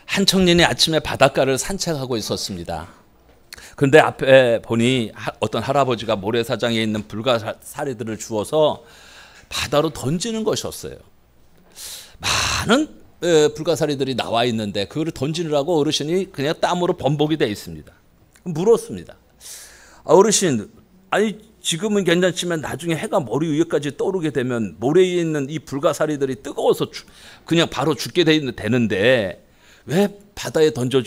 한 청년이 아침에 바닷가를 산책하고 있었습니다. 그런데 앞에 보니 어떤 할아버지가 모래사장에 있는 불가사리들을 주워서 바다로 던지는 것이었어요. 많은 불가사리들이 나와 있는데 그걸 던지느라고 어르신이 그냥 땀으로 범벅이 되어 있습니다. 물었습니다. 어르신, 아니 지금은 괜찮지만 나중에 해가 머리 위에까지 떠오르게 되면 모래에 있는 이 불가사리들이 뜨거워서 그냥 바로 죽게 되는데 왜 바다에 던져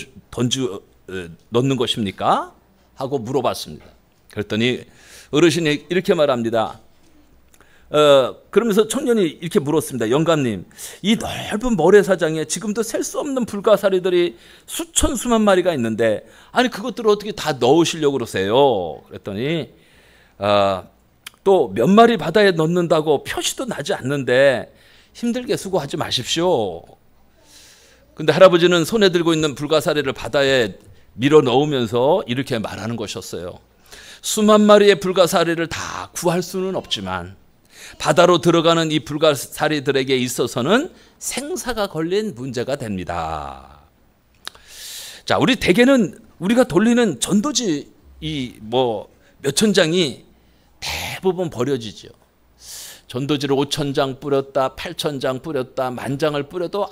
넣는 것입니까? 하고 물어봤습니다. 그랬더니 어르신이 이렇게 말합니다. 그러면서 청년이 이렇게 물었습니다. 영감님, 이 넓은 모래사장에 지금도 셀 수 없는 불가사리들이 수천 수만 마리가 있는데 아니 그것들을 어떻게 다 넣으시려고 그러세요? 그랬더니 또 몇 마리 바다에 넣는다고 표시도 나지 않는데 힘들게 수고하지 마십시오. 근데 할아버지는 손에 들고 있는 불가사리를 바다에 밀어 넣으면서 이렇게 말하는 것이었어요. 수만 마리의 불가사리를 다 구할 수는 없지만 바다로 들어가는 이 불가사리들에게 있어서는 생사가 걸린 문제가 됩니다. 자, 우리 대개는 우리가 돌리는 전도지 몇천 장이 대부분 버려지죠. 전도지를 5,000장 뿌렸다, 8,000장 뿌렸다, 10,000장을 뿌려도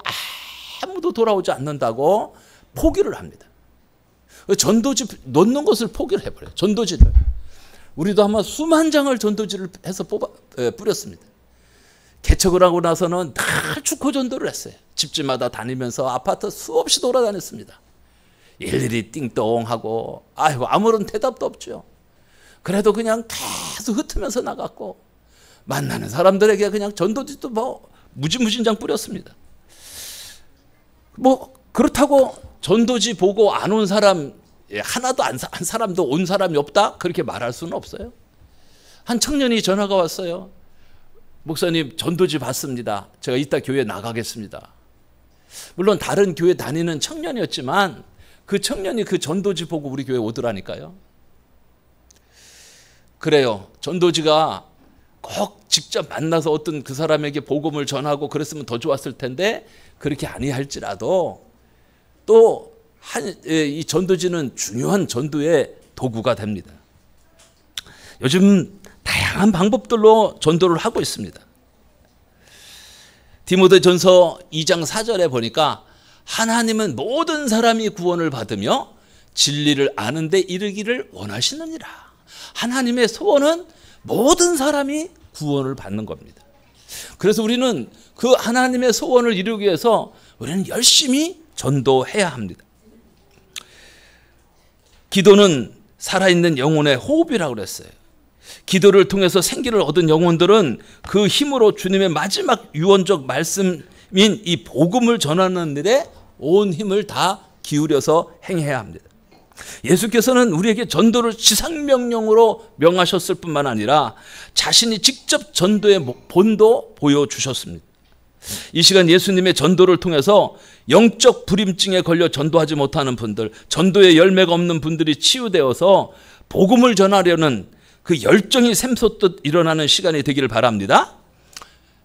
아무도 돌아오지 않는다고 포기를 합니다. 전도지 놓는 것을 포기를 해버려요. 전도지를. 우리도 아마 수만 장을 전도지를 해서 뿌렸습니다. 개척을 하고 나서는 다 축호 전도를 했어요. 집집마다 다니면서 아파트 수없이 돌아다녔습니다. 일일이 띵동하고 아무런 대답도 없죠. 그래도 그냥 계속 흩으면서 나갔고 만나는 사람들에게 그냥 전도지도 무지무진장 뿌렸습니다. 그렇다고 전도지 보고 안 온 사람 하나도 한 사람도 온 사람이 없다? 그렇게 말할 수는 없어요. 한 청년이 전화가 왔어요. 목사님, 전도지 받습니다. 제가 이따 교회 나가겠습니다. 물론 다른 교회 다니는 청년이었지만 그 청년이 그 전도지 보고 우리 교회 오더라니까요. 그래요. 전도지가 꼭 직접 만나서 어떤 그 사람에게 복음을 전하고 그랬으면 더 좋았을 텐데 그렇게 아니할지라도 또 이 전도지는 중요한 전도의 도구가 됩니다. 요즘 다양한 방법들로 전도를 하고 있습니다. 디모데전서 2장 4절에 보니까 하나님은 모든 사람이 구원을 받으며 진리를 아는 데 이르기를 원하시느니라. 하나님의 소원은 모든 사람이 구원을 받는 겁니다. 그래서 우리는 그 하나님의 소원을 이루기 위해서 우리는 열심히 전도해야 합니다. 기도는 살아있는 영혼의 호흡이라고 그랬어요. 기도를 통해서 생기를 얻은 영혼들은 그 힘으로 주님의 마지막 유언적 말씀인 이 복음을 전하는 일에 온 힘을 다 기울여서 행해야 합니다. 예수께서는 우리에게 전도를 지상명령으로 명하셨을 뿐만 아니라 자신이 직접 전도의 본도 보여주셨습니다. 이 시간 예수님의 전도를 통해서 영적 불임증에 걸려 전도하지 못하는 분들, 전도의 열매가 없는 분들이 치유되어서 복음을 전하려는 그 열정이 샘솟듯 일어나는 시간이 되기를 바랍니다.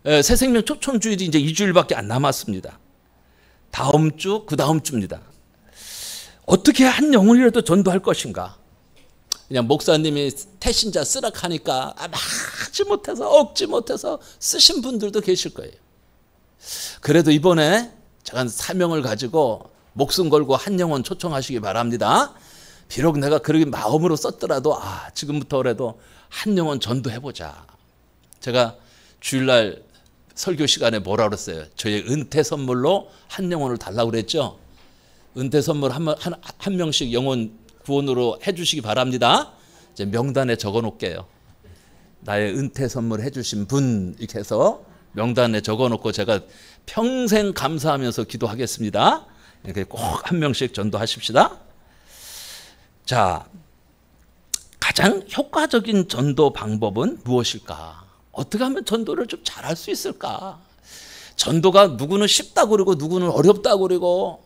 새생명 초청주일이 이제 2주일밖에 안 남았습니다. 다음 주, 그 다음 주입니다. 어떻게 한 영혼이라도 전도할 것인가? 그냥 목사님이 태신자 쓰락하니까 억지 못해서 쓰신 분들도 계실 거예요. 그래도 이번에 제가 사명을 가지고 목숨 걸고 한 영혼 초청하시기 바랍니다. 비록 내가 그렇게 마음으로 썼더라도 지금부터라도 한 영혼 전도해보자. 제가 주일날 설교 시간에 뭐라 그랬어요? 저의 은퇴 선물로 한 영혼을 달라고 그랬죠? 은퇴 선물 한 명씩 영혼 구원으로 해주시기 바랍니다. 이제 명단에 적어 놓을게요. 나의 은퇴 선물 해주신 분 이렇게 해서 명단에 적어 놓고 제가 평생 감사하면서 기도하겠습니다. 이렇게 꼭 한 명씩 전도하십시다. 자, 가장 효과적인 전도 방법은 무엇일까? 어떻게 하면 전도를 좀 잘할 수 있을까? 전도가 누구는 쉽다고 그러고 누구는 어렵다고 그러고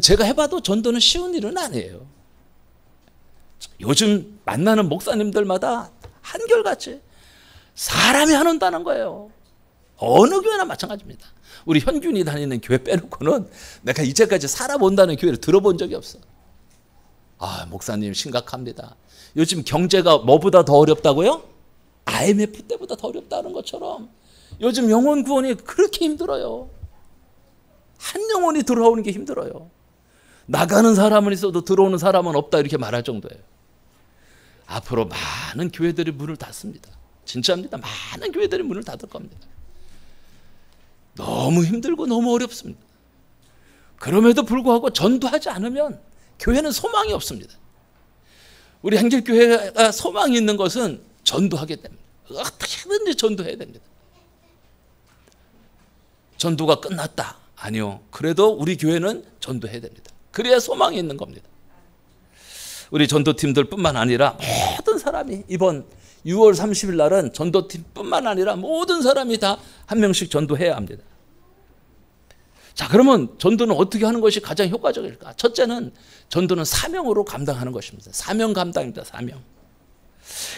제가 해봐도 전도는 쉬운 일은 아니에요. 요즘 만나는 목사님들마다 한결같이 사람이 안 온다는 거예요. 어느 교회나 마찬가지입니다. 우리 현균이 다니는 교회 빼놓고는 내가 이제까지 살아본다는 교회를 들어본 적이 없어. 아, 목사님 심각합니다. 요즘 경제가 뭐보다 더 어렵다고요? IMF 때보다 더 어렵다는 것처럼 요즘 영혼 구원이 그렇게 힘들어요. 한 영혼이 들어오는 게 힘들어요. 나가는 사람은 있어도 들어오는 사람은 없다 이렇게 말할 정도예요. 앞으로 많은 교회들이 문을 닫습니다. 진짜입니다. 많은 교회들이 문을 닫을 겁니다. 너무 힘들고 너무 어렵습니다. 그럼에도 불구하고 전도하지 않으면 교회는 소망이 없습니다. 우리 한길교회가 소망이 있는 것은 전도하게 됩니다. 어떻게든지 전도해야 됩니다. 전도가 끝났다. 아니요. 그래도 우리 교회는 전도해야 됩니다. 그래야 소망이 있는 겁니다. 우리 전도팀들 뿐만 아니라 모든 사람이 이번 6월 30일 날은 전도팀 뿐만 아니라 모든 사람이 다 한 명씩 전도해야 합니다. 자, 그러면 전도는 어떻게 하는 것이 가장 효과적일까? 첫째는 전도는 사명으로 감당하는 것입니다. 사명 감당입니다. 사명.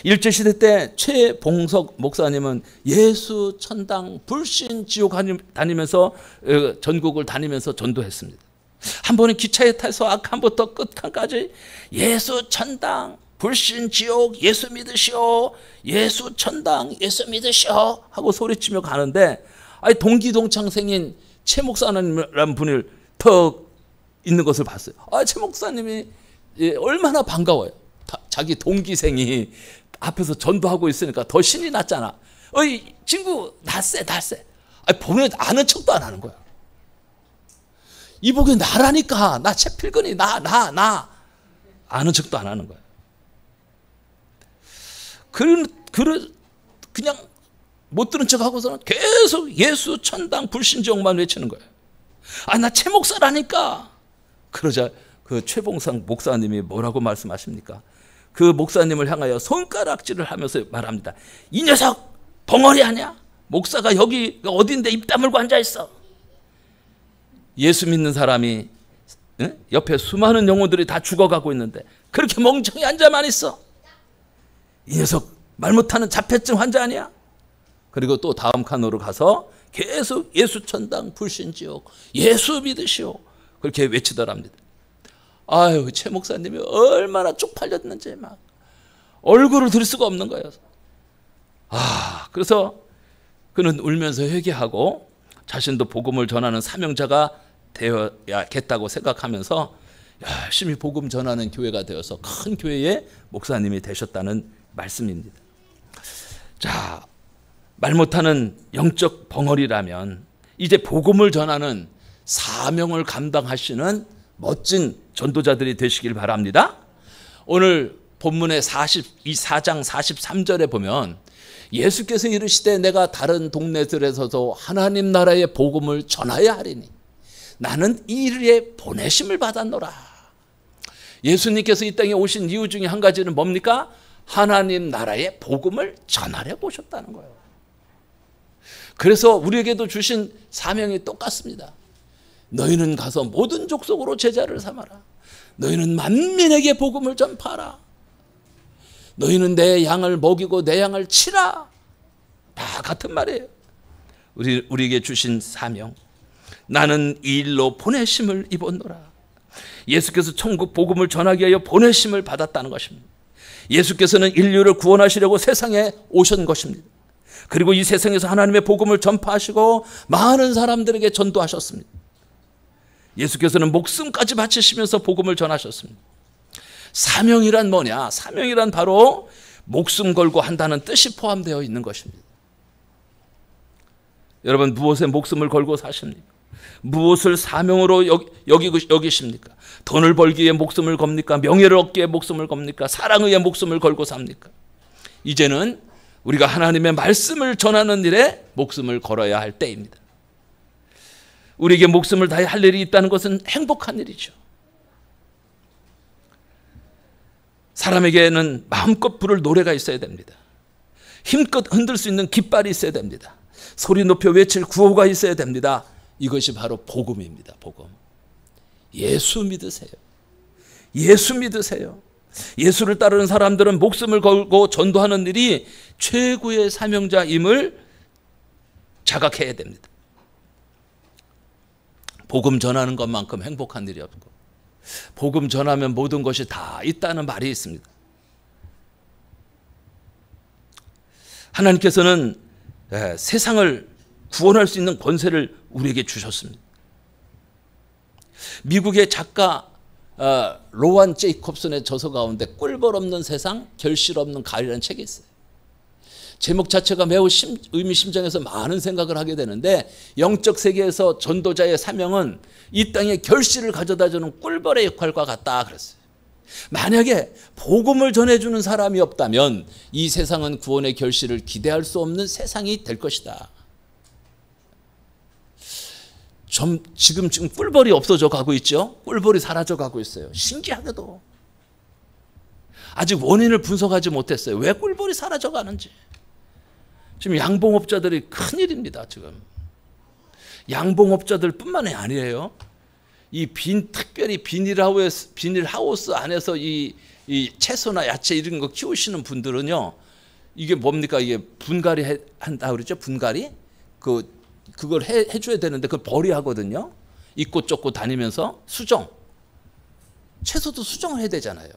일제시대 때 최봉석 목사님은 예수, 천당, 불신, 지옥 다니면서 전국을 다니면서 전도했습니다. 한 번은 기차에 타서 악한부터 끝칸까지 예수, 천당, 불신, 지옥, 예수 믿으시오, 예수, 천당, 예수 믿으시오 하고 소리치며 가는데 아니 동기동창생인 최 목사님이라는 분이 턱 있는 것을 봤어요. 아, 최 목사님이 얼마나 반가워요. 자기 동기생이 앞에서 전도하고 있으니까 더 신이 났잖아. 어이 친구 나세. 아니 보면 아는 척도 안 하는 거야. 이보게 나라니까. 나 채필근이 나 아는 척도 안 하는 거야. 그냥 못 들은 척 하고서는 계속 예수, 천당, 불신지옥만 외치는 거예요. 아, 나 최 목사라니까. 그러자 그 최봉상 목사님이 뭐라고 말씀하십니까? 그 목사님을 향하여 손가락질을 하면서 말합니다. 이 녀석 벙어리 아니야? 목사가 여기 어딘데 입 다물고 앉아있어. 예수 믿는 사람이 옆에 수많은 영혼들이 다 죽어가고 있는데 그렇게 멍청히 앉아만 있어. 이 녀석 말 못하는 자폐증 환자 아니야? 그리고 또 다음 칸으로 가서 계속 예수 천당 불신지옥 예수 믿으시오 그렇게 외치더랍니다. 아유, 최 목사님이 얼마나 쪽팔렸는지 막 얼굴을 들 수가 없는 거예요. 아, 그래서 그는 울면서 회개하고 자신도 복음을 전하는 사명자가 되어야겠다고 생각하면서 열심히 복음 전하는 교회가 되어서 큰 교회의 목사님이 되셨다는 말씀입니다. 자, 말 못하는 영적 벙어리라면 이제 복음을 전하는 사명을 감당하시는 멋진 전도자들이 되시길 바랍니다. 오늘 본문의 44장 43절에 보면 예수께서 이르시되 내가 다른 동네들에서도 하나님 나라의 복음을 전하여야 하리니 나는 이 일에 보내심을 받았노라. 예수님께서 이 땅에 오신 이유 중에 한 가지는 뭡니까? 하나님 나라의 복음을 전하려고 오셨다는 거예요. 그래서 우리에게도 주신 사명이 똑같습니다. 너희는 가서 모든 족속으로 제자를 삼아라. 너희는 만민에게 복음을 전파하라. 너희는 내 양을 먹이고 내 양을 치라. 다 같은 말이에요. 우리에게 주신 사명. 나는 이 일로 보내심을 입었노라. 예수께서 천국 복음을 전하기 위하여 보내심을 받았다는 것입니다. 예수께서는 인류를 구원하시려고 세상에 오신 것입니다. 그리고 이 세상에서 하나님의 복음을 전파하시고 많은 사람들에게 전도하셨습니다. 예수께서는 목숨까지 바치시면서 복음을 전하셨습니다. 사명이란 뭐냐? 사명이란 바로 목숨 걸고 한다는 뜻이 포함되어 있는 것입니다. 여러분, 무엇에 목숨을 걸고 사십니까? 무엇을 사명으로 여기십니까? 돈을 벌기 위해 목숨을 겁니까? 명예를 얻기 위해 목숨을 겁니까? 사랑을 위해 목숨을 걸고 삽니까? 이제는 우리가 하나님의 말씀을 전하는 일에 목숨을 걸어야 할 때입니다. 우리에게 목숨을 다해 할 일이 있다는 것은 행복한 일이죠. 사람에게는 마음껏 부를 노래가 있어야 됩니다. 힘껏 흔들 수 있는 깃발이 있어야 됩니다. 소리 높여 외칠 구호가 있어야 됩니다. 이것이 바로 복음입니다. 복음. 예수 믿으세요. 예수 믿으세요. 예수를 따르는 사람들은 목숨을 걸고 전도하는 일이 최고의 사명자임을 자각해야 됩니다. 복음 전하는 것만큼 행복한 일이 없고, 복음 전하면 모든 것이 다 있다는 말이 있습니다. 하나님께서는 세상을 구원할 수 있는 권세를 우리에게 주셨습니다. 미국의 작가 로완 제이콥슨의 저서 가운데 꿀벌 없는 세상, 결실 없는 가을이라는 책이 있어요. 제목 자체가 매우 의미심장해서 많은 생각을 하게 되는데, 영적 세계에서 전도자의 사명은 이 땅에 결실을 가져다주는 꿀벌의 역할과 같다 그랬어요. 만약에 복음을 전해주는 사람이 없다면 이 세상은 구원의 결실을 기대할 수 없는 세상이 될 것이다. 지금 꿀벌이 없어져 가고 있죠. 꿀벌이 사라져 가고 있어요. 신기하게도 아직 원인을 분석하지 못했어요. 왜 꿀벌이 사라져 가는지. 지금 양봉업자들이 큰일입니다. 지금 양봉업자들 뿐만이 아니에요. 특별히 비닐하우스 안에서 이 채소나 야채 이런 거 키우시는 분들은요, 이게 뭡니까? 이게 분갈이 한다 그러죠? 분갈이? 그걸 해줘야 되는데 그걸 벌이하거든요. 있고 쫓고 다니면서 수정. 채소도 수정을 해야 되잖아요.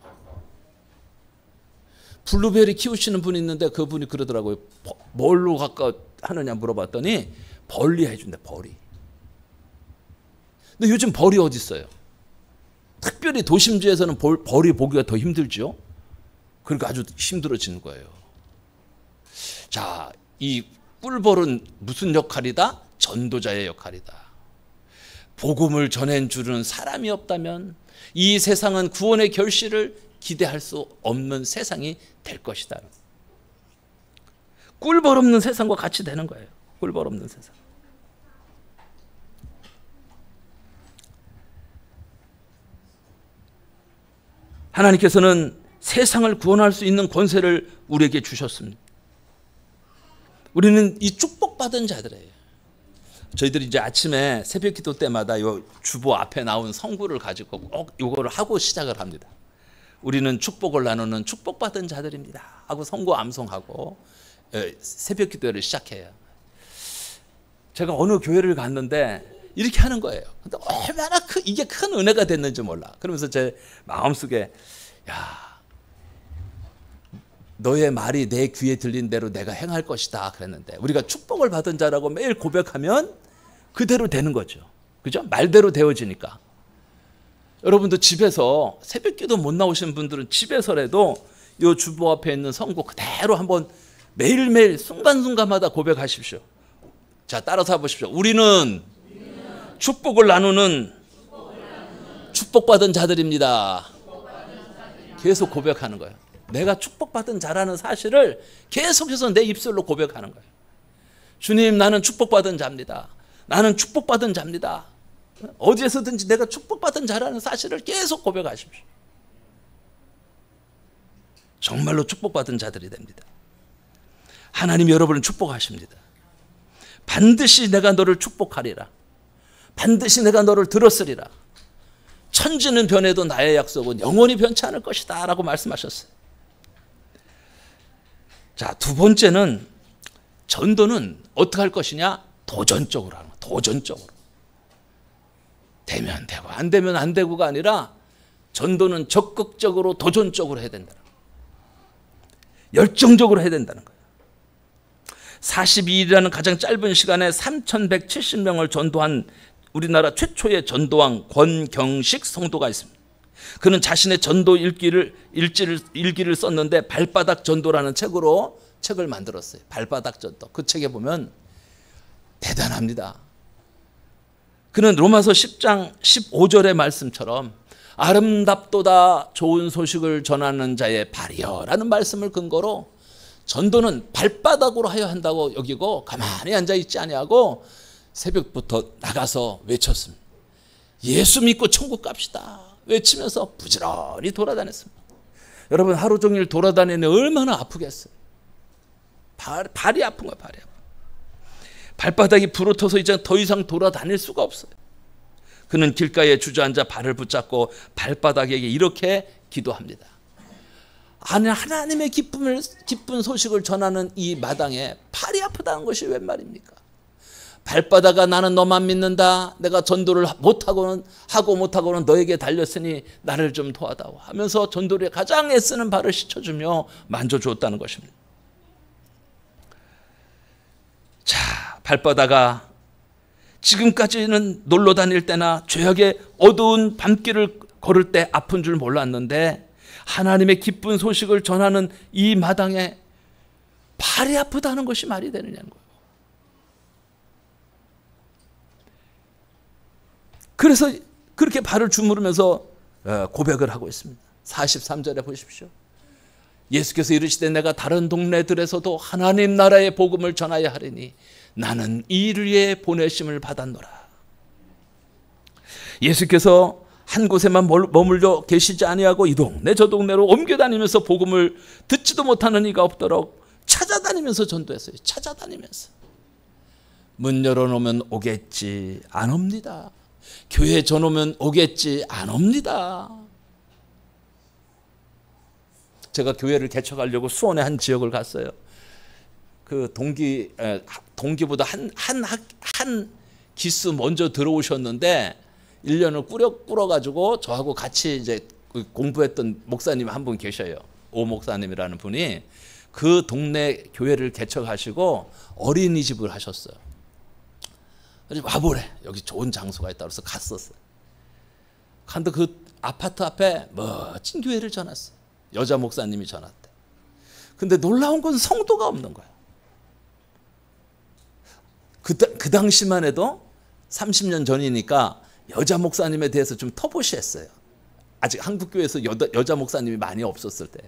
블루베리 키우시는 분이 있는데 그분이 그러더라고요. 뭘로 하느냐 물어봤더니 벌리 해준대, 벌이. 근데 요즘 벌이 어디 있어요? 특별히 도심지에서는 벌이 보기가 더 힘들죠. 그러니까 아주 힘들어지는 거예요. 자, 이 꿀벌은 무슨 역할이다? 전도자의 역할이다. 복음을 전해주는 사람이 없다면 이 세상은 구원의 결실을 기대할 수 없는 세상이 될 것이다. 꿀벌 없는 세상과 같이 되는 거예요. 꿀벌 없는 세상. 하나님께서는 세상을 구원할 수 있는 권세를 우리에게 주셨습니다. 우리는 이 축복받은 자들이에요. 저희들이 이제 아침에 새벽 기도 때마다 요 주보 앞에 나온 성구를 가지고 꼭 이거를 하고 시작을 합니다. 우리는 축복을 나누는 축복받은 자들입니다 하고 성구 암송하고 새벽 기도를 시작해요. 제가 어느 교회를 갔는데 이렇게 하는 거예요. 근데 얼마나 이게 큰 은혜가 됐는지 몰라. 그러면서 제 마음속에, 야, 너의 말이 내 귀에 들린 대로 내가 행할 것이다 그랬는데, 우리가 축복을 받은 자라고 매일 고백하면 그대로 되는 거죠. 그죠? 말대로 되어지니까. 여러분도 집에서 새벽기도 못 나오신 분들은 집에서라도 이 주보 앞에 있는 성구 그대로 한번 매일매일 순간순간마다 고백하십시오. 자, 따라서 해보십시오. 우리는 축복을 나누는 축복받은 자들입니다. 계속 고백하는 거예요. 내가 축복받은 자라는 사실을 계속해서 내 입술로 고백하는 거예요. 주님, 나는 축복받은 자입니다. 나는 축복받은 자입니다. 어디에서든지 내가 축복받은 자라는 사실을 계속 고백하십시오. 정말로 축복받은 자들이 됩니다. 하나님 여러분을 축복하십니다. 반드시 내가 너를 축복하리라. 반드시 내가 너를 들었으리라. 천지는 변해도 나의 약속은 영원히 변치 않을 것이다 라고 말씀하셨어요. 자, 두 번째는 전도는 어떻게 할 것이냐? 도전적으로 하는 거예요. 도전적으로. 되면 되고 안 되면 안 되고가 아니라 전도는 적극적으로 도전적으로 해야 된다는 거예요. 열정적으로 해야 된다는 거예요. 42일이라는 가장 짧은 시간에 3,170명을 전도한 우리나라 최초의 전도왕 권경식 성도가 있습니다. 그는 자신의 전도 일기를 썼는데 발바닥 전도라는 책을 만들었어요. 발바닥 전도. 그 책에 보면 대단합니다. 그는 로마서 10장 15절의 말씀처럼 아름답도다 좋은 소식을 전하는 자의 발이여라는 말씀을 근거로 전도는 발바닥으로 하여야 한다고 여기고 가만히 앉아있지 아니하고 새벽부터 나가서 외쳤습니다. 예수 믿고 천국 갑시다 외치면서 부지런히 돌아다녔습니다. 여러분, 하루 종일 돌아다니는 얼마나 아프겠어요. 발이 아픈 거예요. 발이 아픈. 발바닥이 부러터서 이제 더 이상 돌아다닐 수가 없어요. 그는 길가에 주저앉아 발을 붙잡고 발바닥에게 이렇게 기도합니다. 하나님의 기쁜 소식을 전하는 이 마당에 발이 아프다는 것이 웬 말입니까? 발바닥아 나는 너만 믿는다. 내가 전도를 못하고는 너에게 달렸으니 나를 좀 도와다오 하면서 전도를 가장 애쓰는 발을 씻어주며 만져주었다는 것입니다. 자, 발바닥아 지금까지는 놀러 다닐 때나 죄악의 어두운 밤길을 걸을 때 아픈 줄 몰랐는데 하나님의 기쁜 소식을 전하는 이 마당에 발이 아프다는 것이 말이 되느냐는 거예요. 그래서 그렇게 발을 주무르면서 고백을 하고 있습니다. 43절에 보십시오. 예수께서 이르시되 내가 다른 동네들에서도 하나님 나라의 복음을 전하여 하리니 나는 이 일 위에 보내심을 받았노라. 예수께서 한 곳에만 머물러 계시지 아니하고 이 동네 저 동네로 옮겨 다니면서 복음을 듣지도 못하는 이가 없도록 찾아다니면서 전도했어요. 찾아다니면서. 문 열어놓으면 오겠지 안 옵니다. 교회 전오면 오겠지 안 옵니다. 제가 교회를 개척하려고 수원의 한 지역을 갔어요. 그 동기보다 한 기수 먼저 들어오셨는데 1년을 꾸려가지고 저하고 같이 이제 공부했던 목사님 한 분 계셔요. 오 목사님이라는 분이 그 동네 교회를 개척하시고 어린이집을 하셨어요. 그래서 와보래. 여기 좋은 장소가 있다 그래서 갔었어요. 근데 그 아파트 앞에 멋진 교회를 전했어요. 여자 목사님이 전했대. 근데 놀라운 건 성도가 없는 거예요. 그 당시만 해도 30년 전이니까 여자 목사님에 대해서 좀 터부시했어요. 아직 한국교회에서 여자 목사님이 많이 없었을 때.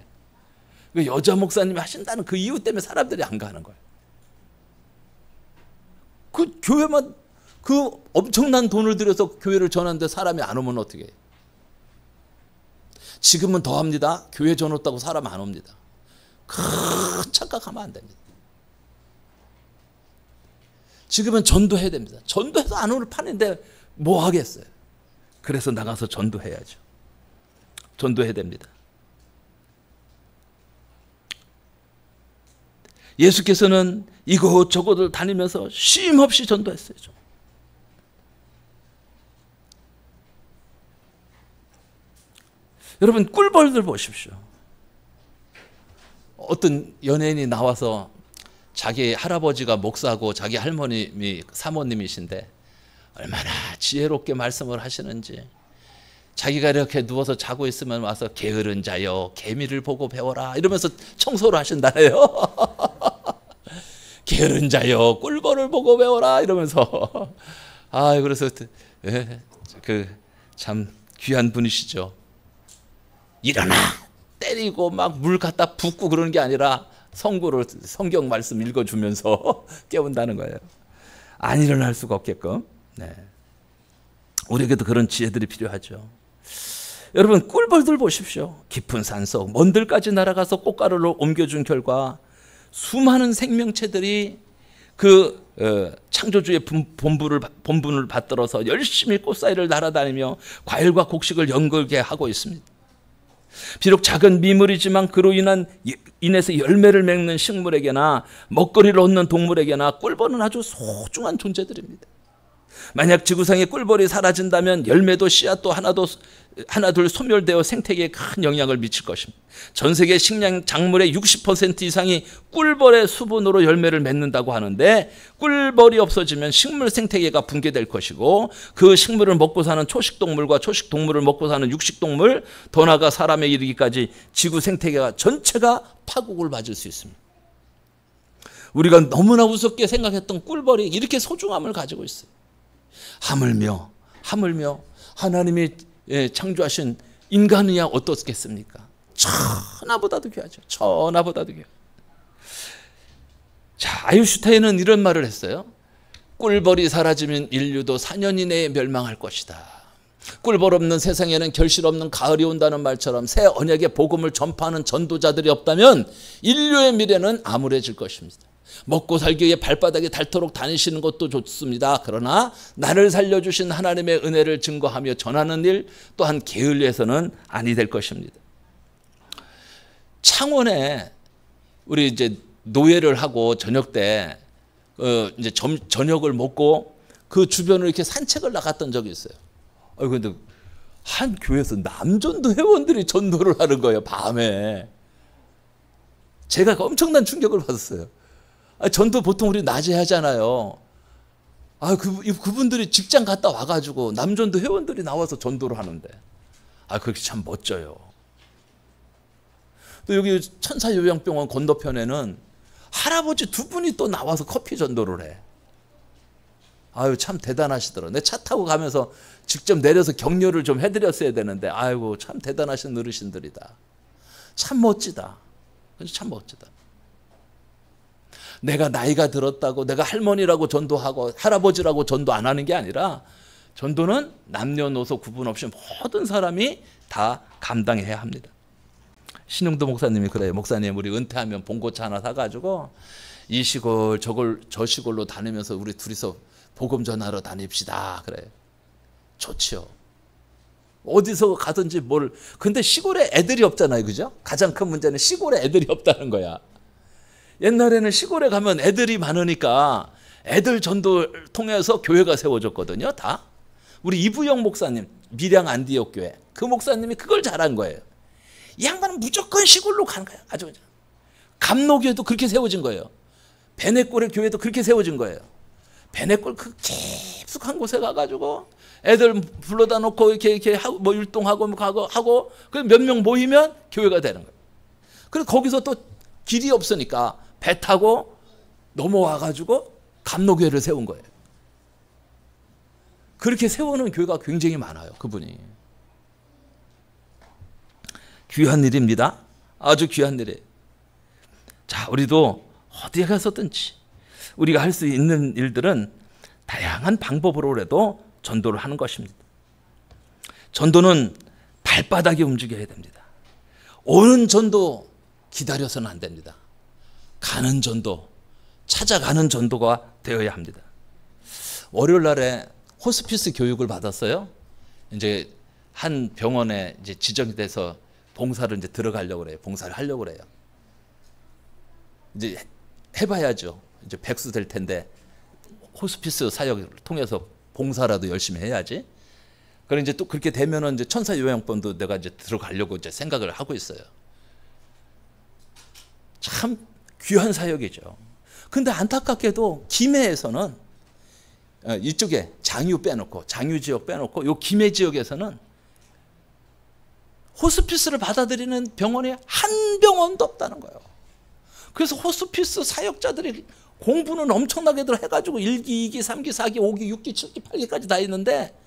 여자 목사님이 하신다는 그 이유 때문에 사람들이 안 가는 거예요. 그 교회만 그 엄청난 돈을 들여서 교회를 전하는데 사람이 안 오면 어떻게 해요? 지금은 더 합니다. 교회 전했다고 사람 안 옵니다. 큰 착각하면 안 됩니다. 지금은 전도해야 됩니다. 전도해서 안 오는 판인데 뭐 하겠어요? 그래서 나가서 전도해야죠. 전도해야 됩니다. 예수께서는 이곳저곳을 다니면서 쉼 없이 전도했어요. 여러분 꿀벌들 보십시오. 어떤 연예인이 나와서 자기 할아버지가 목사고 자기 할머님이 사모님이신데 얼마나 지혜롭게 말씀을 하시는지 자기가 이렇게 누워서 자고 있으면 와서 게으른 자여 개미를 보고 배워라 이러면서 청소를 하신다네요. 게으른 자여 꿀벌을 보고 배워라 이러면서 그래서 그 참 귀한 분이시죠. 일어나 때리고 막 물 갖다 붓고 그러는 게 아니라 성경 말씀 읽어주면서 깨운다는 거예요. 안 일어날 수가 없게끔. 네. 우리에게도 그런 지혜들이 필요하죠. 여러분 꿀벌들 보십시오. 깊은 산속 먼들까지 날아가서 꽃가루를 옮겨준 결과 수많은 생명체들이 그 창조주의 본분을 받들어서 열심히 꽃사이를 날아다니며 과일과 곡식을 연결게 하고 있습니다. 비록 작은 미물이지만 그로 인해서 열매를 맺는 식물에게나 먹거리를 얻는 동물에게나 꿀벌은 아주 소중한 존재들입니다. 만약 지구상에 꿀벌이 사라진다면 열매도 씨앗도 하나둘 소멸되어 생태계에 큰 영향을 미칠 것입니다. 전 세계 식량 작물의 60% 이상이 꿀벌의 수분으로 열매를 맺는다고 하는데 꿀벌이 없어지면 식물 생태계가 붕괴될 것이고 그 식물을 먹고 사는 초식동물과 초식동물을 먹고 사는 육식동물 더 나아가 사람에 이르기까지 지구 생태계가 전체가 파국을 맞을 수 있습니다. 우리가 너무나 우습게 생각했던 꿀벌이 이렇게 소중함을 가지고 있어요. 하물며 하나님이 창조하신 인간이야 어떻겠습니까? 천하보다도 귀하죠. 천하보다도 귀하죠. 자, 아인슈타인은 이런 말을 했어요. 꿀벌이 사라지면 인류도 4년 이내에 멸망할 것이다. 꿀벌 없는 세상에는 결실 없는 가을이 온다는 말처럼 새 언약의 복음을 전파하는 전도자들이 없다면 인류의 미래는 암울해질 것입니다. 먹고 살기 위해 발바닥에 닳도록 다니시는 것도 좋습니다. 그러나 나를 살려주신 하나님의 은혜를 증거하며 전하는 일 또한 게을리해서는 아니 될 것입니다. 창원에 우리 이제 노예를 하고 저녁 때 이제 저녁을 먹고 그 주변을 이렇게 산책을 나갔던 적이 있어요. 근데 한 교회에서 남전도 회원들이 전도를 하는 거예요, 밤에. 제가 엄청난 충격을 받았어요. 전도 보통 우리 낮에 하잖아요. 그분들이 직장 갔다 와가지고 남전도 회원들이 나와서 전도를 하는데, 그게 참 멋져요. 또 여기 천사요양병원 건너편에는 할아버지 두 분이 또 나와서 커피 전도를 해. 참 대단하시더라. 내 차 타고 가면서 직접 내려서 격려를 좀 해드렸어야 되는데, 참 대단하신 어르신들이다. 참 멋지다. 참 멋지다. 내가 나이가 들었다고 내가 할머니라고 전도하고 할아버지라고 전도 안 하는 게 아니라, 전도는 남녀노소 구분 없이 모든 사람이 다 감당해야 합니다. 신용도 목사님이 그래요. 목사님, 우리 은퇴하면 봉고차 하나 사가지고 이 시골 저 시골로 다니면서 우리 둘이서 복음 전하러 다닙시다. 그래요. 좋지요. 어디서 가든지 근데 시골에 애들이 없잖아요. 그죠? 가장 큰 문제는 시골에 애들이 없다는 거야. 옛날에는 시골에 가면 애들이 많으니까 애들 전도를 통해서 교회가 세워졌거든요. 다. 우리 이부영 목사님, 밀양 안디옥 교회, 그 목사님이 그걸 잘한 거예요. 이 양반은 무조건 시골로 가는 거예요. 아주. 감로교회도 그렇게 세워진 거예요. 베네골의 교회도 그렇게 세워진 거예요. 베네골 그 깊숙한 곳에 가가지고 애들 불러다 놓고 이렇게 하고 율동하고 하고 그 몇 명 모이면 교회가 되는 거예요. 그래서 거기서 또 길이 없으니까 배 타고 넘어와가지고 감로교회를 세운 거예요. 그렇게 세우는 교회가 굉장히 많아요. 그분이. 귀한 일입니다. 아주 귀한 일이에요. 자, 우리도 어디에 가서든지 우리가 할 수 있는 일들은 다양한 방법으로라도 전도를 하는 것입니다. 전도는 발바닥에 움직여야 됩니다. 오는 전도 기다려서는 안 됩니다. 가는 전도, 찾아가는 전도가 되어야 합니다. 월요일 날에 호스피스 교육을 받았어요. 이제 한 병원에 이제 지정이 돼서 봉사를 이제 들어가려고 그래요. 봉사를 하려고 그래요. 이제 해봐야죠. 이제 백수 될 텐데 호스피스 사역을 통해서 봉사라도 열심히 해야지. 그럼 이제 또 그렇게 되면은 이제 천사요양병원도 내가 이제 들어가려고 이제 생각을 하고 있어요. 참 귀한 사역이죠. 근데 안타깝게도 김해에서는 이쪽에 장유 지역 빼놓고 요 김해 지역에서는 호스피스를 받아들이는 병원이 한 병원도 없다는 거예요. 그래서 호스피스 사역자들이 공부는 엄청나게들 해가지고 1기, 2기, 3기, 4기, 5기, 6기, 7기, 8기까지 다 있는데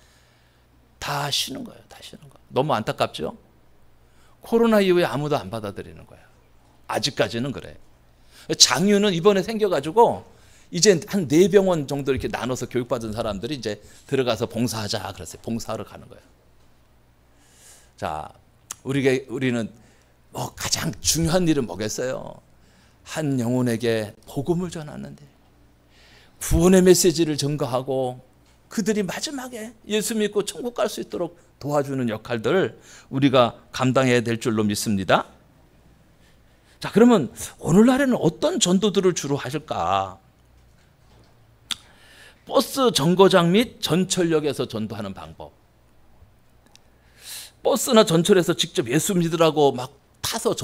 다 쉬는 거예요. 다 쉬는 거. 너무 안타깝죠? 코로나 이후에 아무도 안 받아들이는 거예요. 아직까지는 그래. 장유는 이번에 생겨가지고 이제 한 4병원 정도 이렇게 나눠서 교육받은 사람들이 이제 들어가서 봉사하자 그랬어요. 봉사하러 가는 거예요. 자, 우리는 뭐 가장 중요한 일은 뭐겠어요? 한 영혼에게 복음을 전하는데 구원의 메시지를 전가하고 그들이 마지막에 예수 믿고 천국 갈 수 있도록 도와주는 역할들을 우리가 감당해야 될 줄로 믿습니다. 자, 그러면 오늘날에는 어떤 전도들을 주로 하실까? 버스 정거장 및 전철역에서 전도하는 방법. 버스나 전철에서 직접 예수 믿으라고 막 타서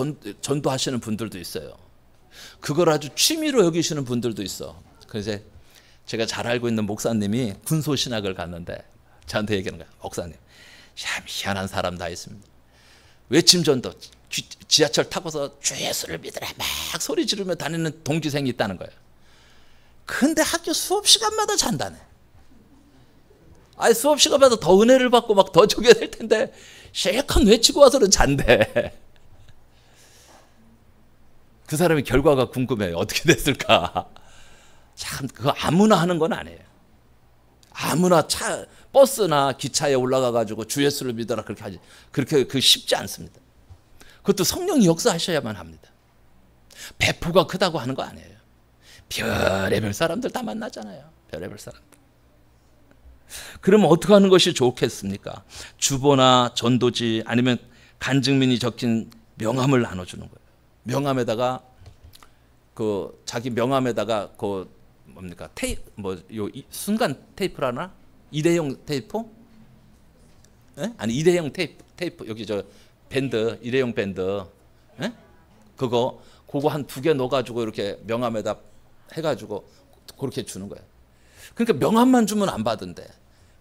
전도하시는 분들도 있어요. 그걸 아주 취미로 여기시는 분들도 있어. 그래서 제가 잘 알고 있는 목사님이 군소신학을 갔는데 저한테 얘기하는 거야. 목사님, 참 희한한 사람 다 있습니다. 외침 전도, 지하철 타고서 주 예수를 믿으라 막 소리 지르며 다니는 동기생이 있다는 거예요. 근데 학교 수업 시간마다 잔다네. 수업 시간마다 더 은혜를 받고 막 더 줘야 될 텐데 실컷 외치고 와서는 잔대. 그 사람의 결과가 궁금해요. 어떻게 됐을까? 참 그거 아무나 하는 건 아니에요. 아무나 버스나 기차에 올라가 가지고 주 예수를 믿어라 그렇게 하지. 그렇게 쉽지 않습니다. 그것도 성령이 역사하셔야만 합니다. 배포가 크다고 하는 거 아니에요. 별의별 사람들 다 만나잖아요. 별의별 사람들. 그러면 어떻게 하는 것이 좋겠습니까? 주보나 전도지 아니면 간증민이 적힌 명함을 나눠주는 거예요. 명함에다가 자기 명함에다가 뭡니까? 순간 테이프라나? 일회용 테이프? 예? 아니 일회용 테이프 여기 저 밴드 일회용 밴드 예? 그거 한 2개 넣어가지고 이렇게 명함에다 해가지고 그렇게 주는 거예요. 그러니까 명함만 주면 안 받은데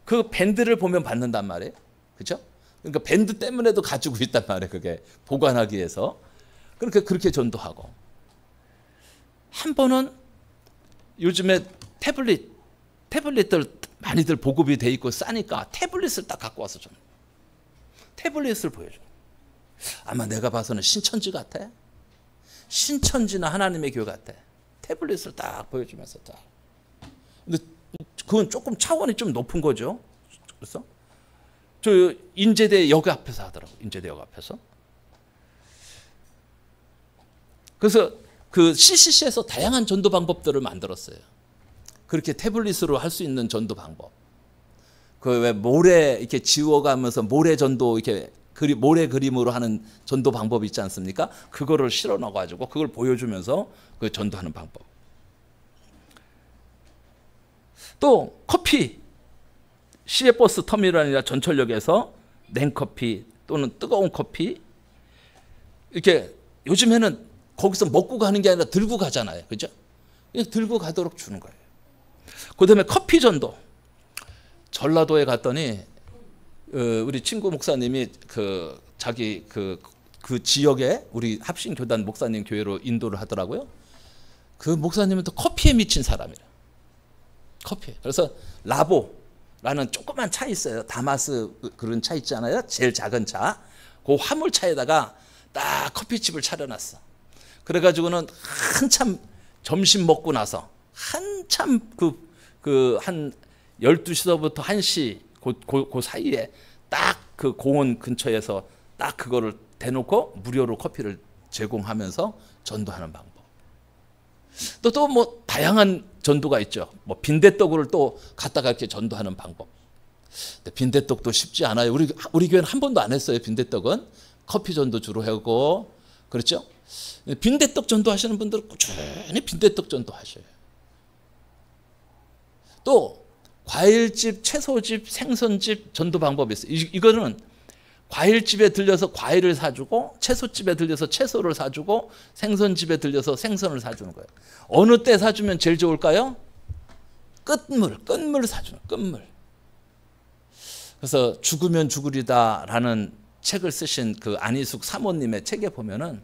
그 밴드를 보면 받는단 말이에요. 그렇죠? 그러니까 밴드 때문에도 가지고 있단 말이에요. 그게 보관하기 위해서. 그러니까 그렇게 전도하고. 한 번은 요즘에 태블릿들 많이들 보급이 돼 있고 싸니까 태블릿을 딱 갖고 와서 좀 태블릿을 보여줘. 아마 내가 봐서는 신천지 같아. 신천지나 하나님의 교회 같아. 태블릿을 딱 보여주면서 딱. 근데 그건 조금 차원이 좀 높은 거죠. 그래서 저 인제대 역 앞에서 하더라고. 인제대 역 앞에서. 그래서 그 CCC에서 다양한 전도 방법들을 만들었어요. 그렇게 태블릿으로 할 수 있는 전도 방법. 그 왜 모래 이렇게 지워가면서 모래 전도 이렇게 모래 그림으로 하는 전도 방법이 있지 않습니까? 그거를 실어 넣어 가지고 그걸 보여주면서 그 전도하는 방법. 또 커피. 시외버스 터미널이나 전철역에서 냉커피 또는 뜨거운 커피 이렇게 요즘에는 거기서 먹고 가는 게 아니라 들고 가잖아요. 그죠? 그냥 들고 가도록 주는 거예요. 그 다음에 커피 전도. 전라도에 갔더니 우리 친구 목사님이 자기 그 지역에 우리 합신교단 목사님 교회로 인도를 하더라고요. 그 목사님은 또 커피에 미친 사람이라. 커피. 그래서 라보라는 조그만 차 있어요. 다마스 그런 차 있잖아요. 제일 작은 차. 그 화물차에다가 딱 커피집을 차려놨어. 그래가지고는 한참 점심 먹고 나서 한참 한 12시서부터 1시 그 사이에 딱 그 공원 근처에서 딱 그거를 대놓고 무료로 커피를 제공하면서 전도하는 방법. 또 뭐 다양한 전도가 있죠. 뭐 빈대떡을 또 갖다가 이렇게 전도하는 방법. 근데 빈대떡도 쉽지 않아요. 우리 교회는 한 번도 안 했어요. 빈대떡은 커피 전도 주로 하고 그렇죠. 빈대떡 전도하시는 분들은 꾸준히 빈대떡 전도하셔요. 또 과일집, 채소집, 생선집 전도 방법이 있어요. 이거는 과일집에 들려서 과일을 사주고 채소집에 들려서 채소를 사주고 생선집에 들려서 생선을 사주는 거예요. 어느 때 사주면 제일 좋을까요? 끝물 사주는 끝물. 그래서 죽으면 죽으리다라는 책을 쓰신 그 안희숙 사모님의 책에 보면은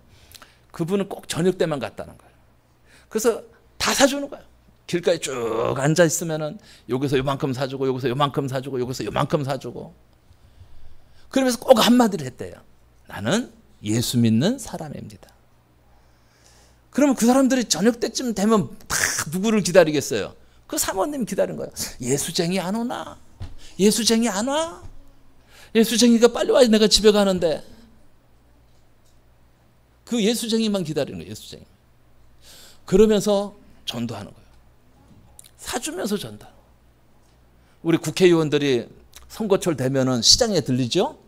그분은 꼭 저녁 때만 갔다는 거예요. 그래서 다 사주는 거예요. 길가에 쭉 앉아 있으면은 여기서 요만큼 사주고 여기서 요만큼 사주고 여기서 요만큼 사주고 그러면서 꼭 한마디를 했대요. 나는 예수 믿는 사람입니다. 그러면 그 사람들이 저녁 때쯤 되면 다 누구를 기다리겠어요? 그 사모님 기다린 거예요. 예수쟁이 안 오나? 예수쟁이 안 와? 예수쟁이가 빨리 와야 내가 집에 가는데 그 예수쟁이만 기다리는 거예요. 예수쟁이. 그러면서 전도하는 거예요. 사주면서 전도. 우리 국회의원들이 선거철 되면은 시장에 들리죠?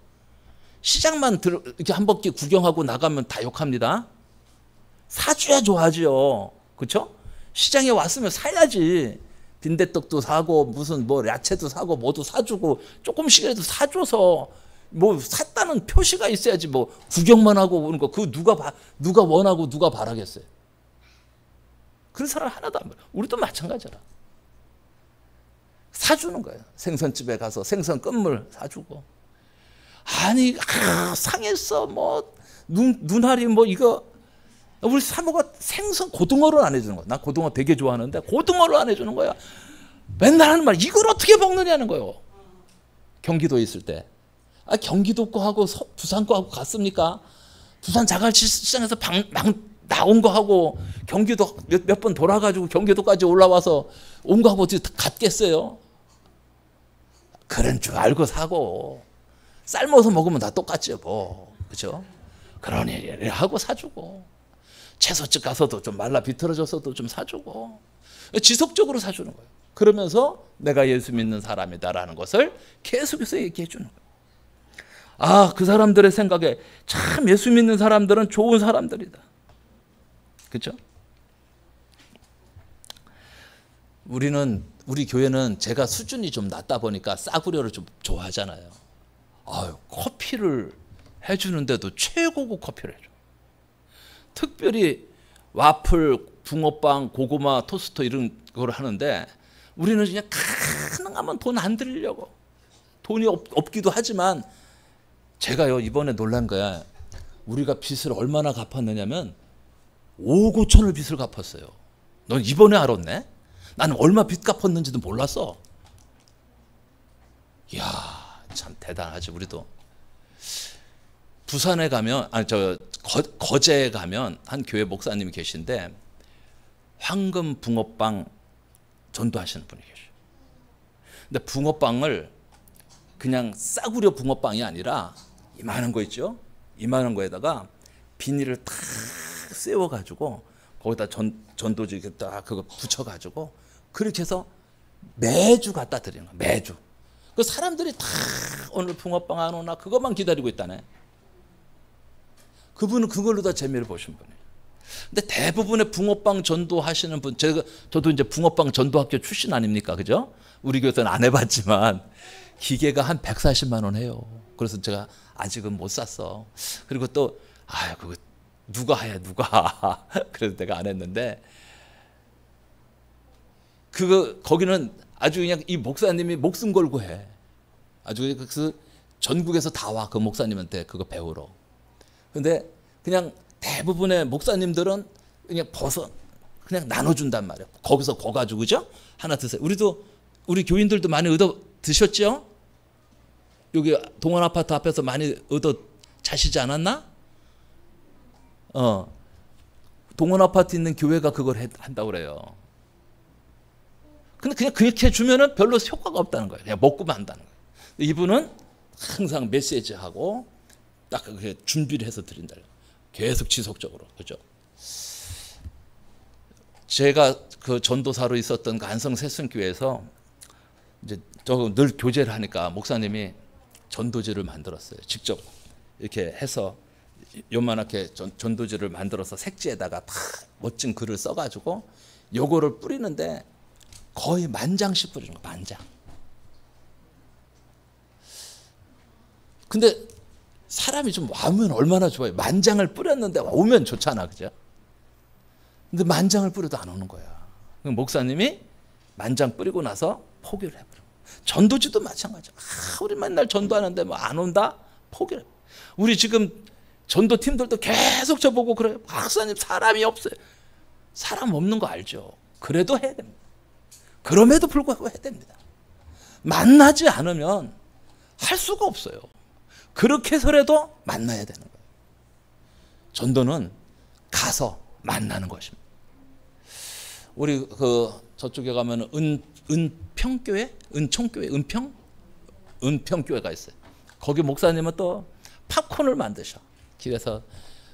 시장만 이렇게 한 바퀴 구경하고 나가면 다 욕합니다. 사줘야 좋아하죠. 그렇죠? 시장에 왔으면 사야지. 빈대떡도 사고 무슨 뭐 야채도 사고 뭐도 사주고 조금씩이라도 사줘서 뭐 샀다는 표시가 있어야지. 뭐 구경만 하고 오는 거 그거 누가 원하고 누가 바라겠어요. 그런 사람 하나도 안 보여. 우리도 마찬가지라. 사주는 거예요. 생선집에 가서 생선 끝물 사주고. 아니 상했어 뭐 눈알이 뭐 이거 우리 사모가 생선 고등어를 안 해주는 거야. 나 고등어 되게 좋아하는데 고등어를 안 해주는 거야. 맨날 하는 말 이걸 어떻게 먹느냐는 거예요. 경기도에 있을 때. 경기도 거하고 부산 거하고 같습니까? 부산 자갈치 시장에서 막 나온 거 하고 경기도 몇 번 돌아가지고 경기도까지 올라와서 온 거 하고 어떻게 같겠어요? 그런 줄 알고 사고 삶아서 먹으면 다 똑같죠 뭐. 그렇죠? 그러니 하고 사주고 채소집 가서도 좀 말라 비틀어져서도 좀 사주고 지속적으로 사주는 거예요. 그러면서 내가 예수 믿는 사람이다라는 것을 계속해서 얘기해 주는 거예요. 그 사람들의 생각에 참 예수 믿는 사람들은 좋은 사람들이다. 그렇죠? 우리 교회는 제가 수준이 좀 낮다 보니까 싸구려를 좀 좋아하잖아요. 아유, 커피를 해주는데도 최고급 커피를 해줘. 특별히 와플, 붕어빵, 고구마, 토스트 이런 걸 하는데 우리는 그냥 가능하면 돈 안 들이려고. 돈이 없기도 하지만 제가요 이번에 놀란 거야. 우리가 빚을 얼마나 갚았느냐면 5억 5천을 빚을 갚았어요. 넌 이번에 알았네? 나는 얼마 빚 갚았는지도 몰랐어. 이야, 참 대단하지. 우리도 부산에 가면 거제에 가면 한 교회 목사님이 계신데 황금 붕어빵 전도하시는 분이 계셔요. 근데 붕어빵을 그냥 싸구려 붕어빵이 아니라 이만한 거 있죠? 이만한 거에다가 비닐을 탁 세워가지고 거기다 전도지 딱 그거 붙여가지고 그렇게 해서 매주 갖다 드리는 거야. 매주. 그 사람들이 다 오늘 붕어빵 안 오나 그것만 기다리고 있다네. 그분은 그걸로 다 재미를 보신 분이에요. 근데 대부분의 붕어빵 전도하시는 분, 저도 이제 붕어빵 전도학교 출신 아닙니까, 그죠? 우리 교회에서는 안 해봤지만 기계가 한 140만 원 해요. 그래서 제가 아직은 못 샀어. 그리고 또 그거 누가 해, 누가. 그래서 내가 안 했는데 거기는 아주 그냥 이 목사님이 목숨 걸고 해. 아주 그 전국에서 다 와 그 목사님한테 그거 배우러. 근데 그냥 대부분의 목사님들은 그냥 그냥 나눠준단 말이에요. 거기서 거 가지고 그죠? 하나 드세요. 우리 교인들도 많이 얻어 드셨죠? 여기 동원 아파트 앞에서 많이 얻어 자시지 않았나? 동원 아파트 있는 교회가 그걸 한다고 그래요. 근데 그냥 그렇게 주면은 별로 효과가 없다는 거예요. 그냥 먹고만 한다는 거예요. 이분은 항상 메시지하고 딱 그렇게 준비를 해서 드린다. 계속 지속적으로. 그죠? 제가 그 전도사로 있었던 그 안성 새순교회에서 이제 저 늘 교제를 하니까 목사님이 전도지를 만들었어요. 직접 이렇게 해서 요만하게 전도지를 만들어서 색지에다가 다 멋진 글을 써가지고 요거를 뿌리는데 거의 10,000장씩 뿌리는 거예요. 10,000장. 근데 사람이 좀 와면 얼마나 좋아요. 10,000장을 뿌렸는데 오면 좋잖아, 그죠? 근데 10,000장을 뿌려도 안 오는 거야. 목사님이 10,000장 뿌리고 나서 포기를 해버려. 전도지도 마찬가지야. 우리 맨날 전도하는데 뭐 안 온다? 포기를 해버려. 우리 지금 전도팀들도 계속 저보고 그래요. 박사님 사람이 없어요. 사람 없는 거 알죠? 그래도 해야 됩니다. 그럼에도 불구하고 해야 됩니다. 만나지 않으면 할 수가 없어요. 그렇게 해서라도 만나야 되는 거예요. 전도는 가서 만나는 것입니다. 우리 저쪽에 가면 은평교회, 은총교회, 은평교회가 있어요. 거기 목사님은 또 팝콘을 만드셔. 길에서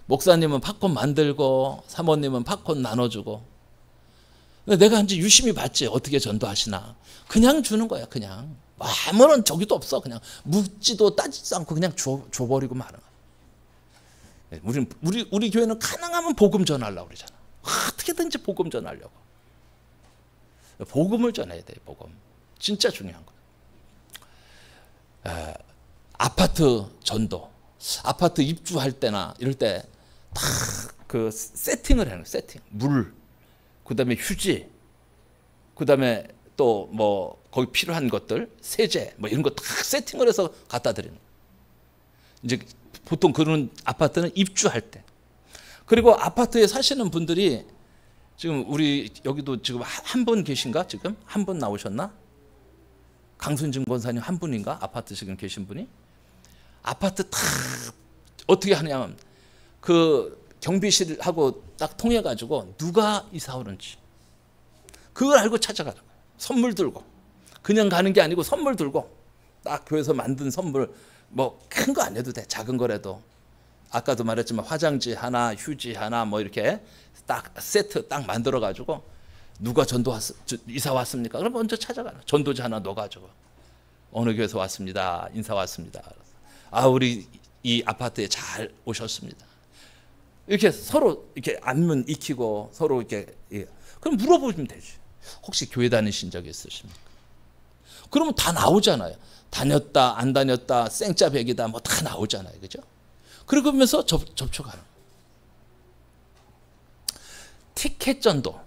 목사님은 팝콘 만들고 사모님은 팝콘 나눠주고. 내가 이제 유심히 봤지. 어떻게 전도하시나. 그냥 주는 거야. 그냥 아무런 저기도 없어. 그냥 묻지도 따지도 않고 그냥 줘버리고 마는 거야. 우리 교회는 가능하면 복음 전하려고 그러잖아. 어떻게든지 복음 전하려고. 복음을 전해야 돼. 복음. 진짜 중요한 거야. 아파트 전도. 아파트 입주할 때나 이럴 때 다 그 세팅을 해요. 세팅. 물. 그다음에 휴지. 그다음에 또 뭐 거기 필요한 것들, 세제 뭐 이런 거 다 세팅을 해서 갖다 드리는 거예요. 이제 보통 그런 아파트는 입주할 때. 그리고 아파트에 사시는 분들이 지금 우리 여기도 지금 한 분 계신가? 지금 한 분 나오셨나? 강순진 권사님 한 분인가? 아파트 지금 계신 분이? 아파트 다 어떻게 하냐면 그 경비실하고 딱 통해 가지고 누가 이사 오는지 그걸 알고 찾아가는 거예요. 선물 들고 그냥 가는 게 아니고 선물 들고 딱 교회에서 만든 선물 뭐 큰 거 안 해도 돼. 작은 거라도 아까도 말했지만 화장지 하나, 휴지 하나 뭐 이렇게 딱 세트 딱 만들어 가지고 누가 이사 왔습니까? 그럼 먼저 찾아가는 전도지 하나 넣어가지고 어느 교회에서 왔습니다. 인사 왔습니다. 우리 이 아파트에 잘 오셨습니다. 이렇게 서로 이렇게 안면 익히고 서로 이렇게 그럼 물어보시면 되지. 혹시 교회 다니신 적 있으십니까? 그러면 다 나오잖아요. 다녔다 안 다녔다 생짜 백이다 뭐 다 나오잖아요. 그죠? 그러면서 접촉하는 티켓 전도.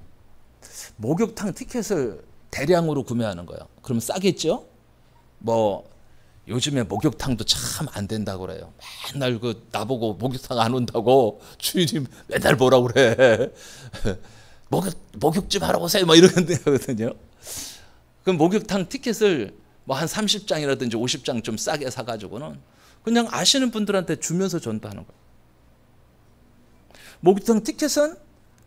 목욕탕 티켓을 대량으로 구매하는 거예요. 그러면 싸겠죠? 뭐 요즘에 목욕탕도 참 안 된다고 그래요. 맨날 그 나보고 목욕탕 안 온다고 주인이 맨날 뭐라고 그래. 목욕 좀 하러 오세요. 뭐 이런 데거든요. 그럼 목욕탕 티켓을 뭐 한 30장이라든지 50장 좀 싸게 사가지고는 그냥 아시는 분들한테 주면서 전도하는 거예요. 목욕탕 티켓은